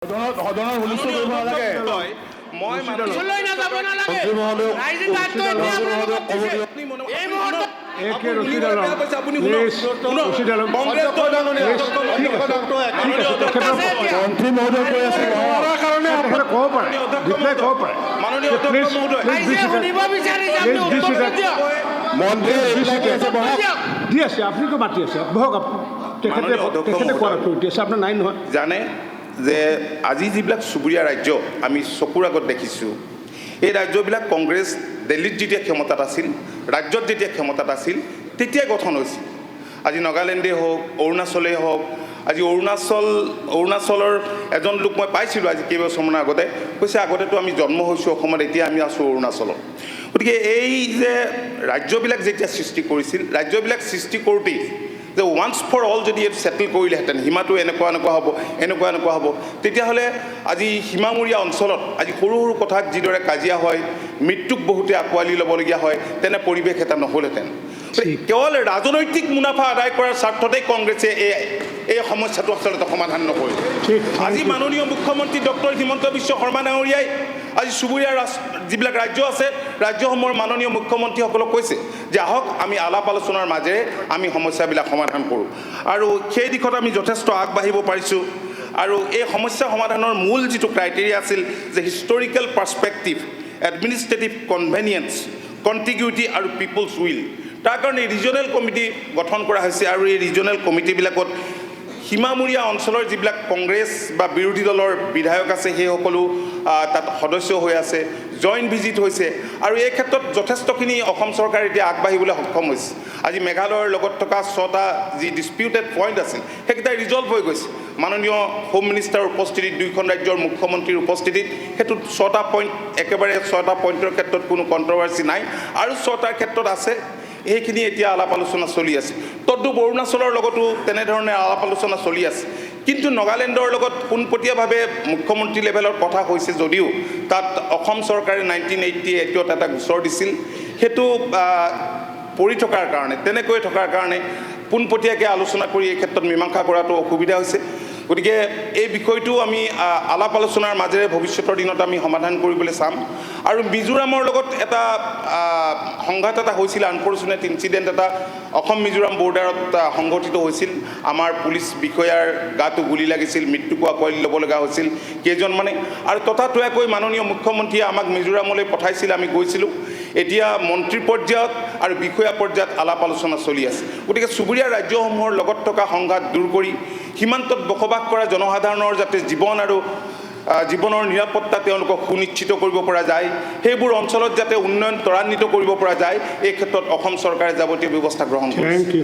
সদনৰ হুলস্থ কৰিব নালাগে। মই মন্ত্ৰী মহোদয় কৈ আছে দি আছে আপুনিতো মাতি আছে বহক তেখেতে কোৱাৰ অথৰিটি আছে আপোনাৰ নাই নহয়। জানে যে আজি যিবিলাক চুবুৰীয়া ৰাজ্য আমি চকুৰ আগত দেখিছোঁ, এই ৰাজ্যবিলাক কংগ্ৰেছ দিল্লীত যেতিয়া ক্ষমতাত আছিল, ৰাজ্যত যেতিয়া ক্ষমতাত আছিল তেতিয়াই গঠন হৈছিল। আজি নাগালেণ্ডেই হওক, অৰুণাচলেই হওক, আজি অৰুণাচলৰ এজন লোক মই পাইছিলোঁ আজি কেইবছৰমানৰ আগতে, কৈছে আগতেতো আমি জন্ম হৈছোঁ অসমত, এতিয়া আমি আছোঁ অৰুণাচলত। গতিকে এই যে ৰাজ্যবিলাক যেতিয়া সৃষ্টি কৰিছিল, ৰাজ্যবিলাক সৃষ্টি কৰোঁতেই যে ওৱান্স ফৰ অল যদি এইটো ছেটেল কৰিলেহেঁতেন, সীমাটো এনেকুৱা হ'ব, তেতিয়াহ'লে আজি সীমামূৰীয়া অঞ্চলত আজি সৰু সৰু কথাত যিদৰে কাজিয়া হয়, মৃত্যুক বহুতে আঁকোৱালি ল'বলগীয়া হয়, তেনে পৰিৱেশ এটা নহ'লহেঁতেন। কেৱল ৰাজনৈতিক মুনাফা আদায় কৰাৰ স্বাৰ্থতেই কংগ্ৰেছে এই সমস্যাটো আচলতে সমাধান নকৰিল। আজি মাননীয় মুখ্যমন্ত্ৰী ডক্টৰ হিমন্ত বিশ্ব শৰ্মা ডাঙৰীয়াই আজি চুবুৰীয়া যিবিলাক ৰাজ্য আছে, ৰাজ্যসমূহৰ মাননীয় মুখ্যমন্ত্ৰীসকলক কৈছে যে আহক আমি আলাপ আলোচনাৰ মাজেৰে আমি সমস্যাবিলাক সমাধান কৰোঁ, আৰু সেই দিশত আমি যথেষ্ট আগবাঢ়িব পাৰিছোঁ। আৰু এই সমস্যা সমাধানৰ মূল যিটো ক্ৰাইটেৰিয়া আছিল যে হিষ্টৰিকেল পাৰ্চপেক্টিভ, এডমিনিষ্ট্ৰেটিভ কনভেনিয়েন্স, কণ্টিগুইটি আৰু পিপলছ উইল, তাৰ কাৰণে ৰিজনেল কমিটি গঠন কৰা হৈছে। আৰু এই ৰিজনেল কমিটিবিলাকত সীমামূৰীয়া অঞ্চলৰ যিবিলাক কংগ্ৰেছ বা বিৰোধী দলৰ বিধায়ক আছে সেই সকলো তাত সদস্য হৈ আছে, জইণ্ট ভিজিট হৈছে, আৰু এই ক্ষেত্ৰত যথেষ্টখিনি অসম চৰকাৰ এতিয়া আগবাঢ়িবলৈ সক্ষম হৈছে। আজি মেঘালয়ৰ লগত থকা 6টা যি ডিছপিউটেড পইণ্ট আছিল সেইকেইটা ৰিজল্ভ হৈ গৈছে মাননীয় হোম মিনিষ্টাৰৰ উপস্থিতিত, দুয়োখন ৰাজ্যৰ মুখ্যমন্ত্ৰীৰ উপস্থিতিত। সেইটোত 6টা পইণ্ট, একেবাৰে 6টা পইণ্টৰ ক্ষেত্ৰত কোনো কণ্ট্ৰভাৰ্চি নাই, আৰু 6টাৰ ক্ষেত্ৰত আছে, সেইখিনি এতিয়া আলাপ আলোচনা চলি আছে। তদ্ৰূপ অৰুণাচলৰ লগতো তেনেধৰণে আলাপ আলোচনা চলি আছে। কিন্তু নাগালেণ্ডৰ লগত পোনপটীয়াভাৱে মুখ্যমন্ত্ৰী লেভেলৰ কথা হৈছে যদিও তাত অসম চৰকাৰে 1988ত এটা গোচৰ দিছিল, সেইটো পৰি থকাৰ কাৰণে, তেনেকৈ থকাৰ কাৰণে পোনপটীয়াকৈ আলোচনা কৰি এই ক্ষেত্ৰত মীমাংসা কৰাটো অসুবিধা হৈছে। গতিকে এই বিষয়টো আমি আলাপ আলোচনাৰ মাজেৰে ভৱিষ্যতৰ দিনত আমি সমাধান কৰিবলৈ চাম। আৰু মিজোৰামৰ লগত এটা সংঘাত এটা হৈছিল, আনফৰ্চুনেট ইনচিডেণ্ট এটা অসম মিজোৰাম বৰ্ডাৰত সংঘটিত হৈছিল। আমাৰ পুলিচ বিষয়াৰ গাটো গুলি লাগিছিল, মৃত্যুকো আঁকোৱালি ল'ব লগা হৈছিল কেইজনমানে, আৰু তথাতৈয়াকৈ মাননীয় মুখ্যমন্ত্ৰীয়ে আমাক মিজোৰামলৈ পঠাইছিল, আমি গৈছিলোঁ। এতিয়া মন্ত্ৰী পৰ্যায়ত আৰু বিষয়া পৰ্যায়ত আলাপ আলোচনা চলি আছে। গতিকে চুবুৰীয়া ৰাজ্যসমূহৰ লগত থকা সংঘাত দূৰ কৰি সীমান্তত বসবাস কৰা জনসাধাৰণৰ যাতে জীৱনৰ নিৰাপত্তা তেওঁলোকক সুনিশ্চিত কৰিব পৰা যায়, সেইবোৰ অঞ্চলত যাতে উন্নয়ন ত্বৰান্বিত কৰিব পৰা যায়, এই ক্ষেত্ৰত অসম চৰকাৰে যাৱতীয় ব্যৱস্থা গ্ৰহণ কৰিছে।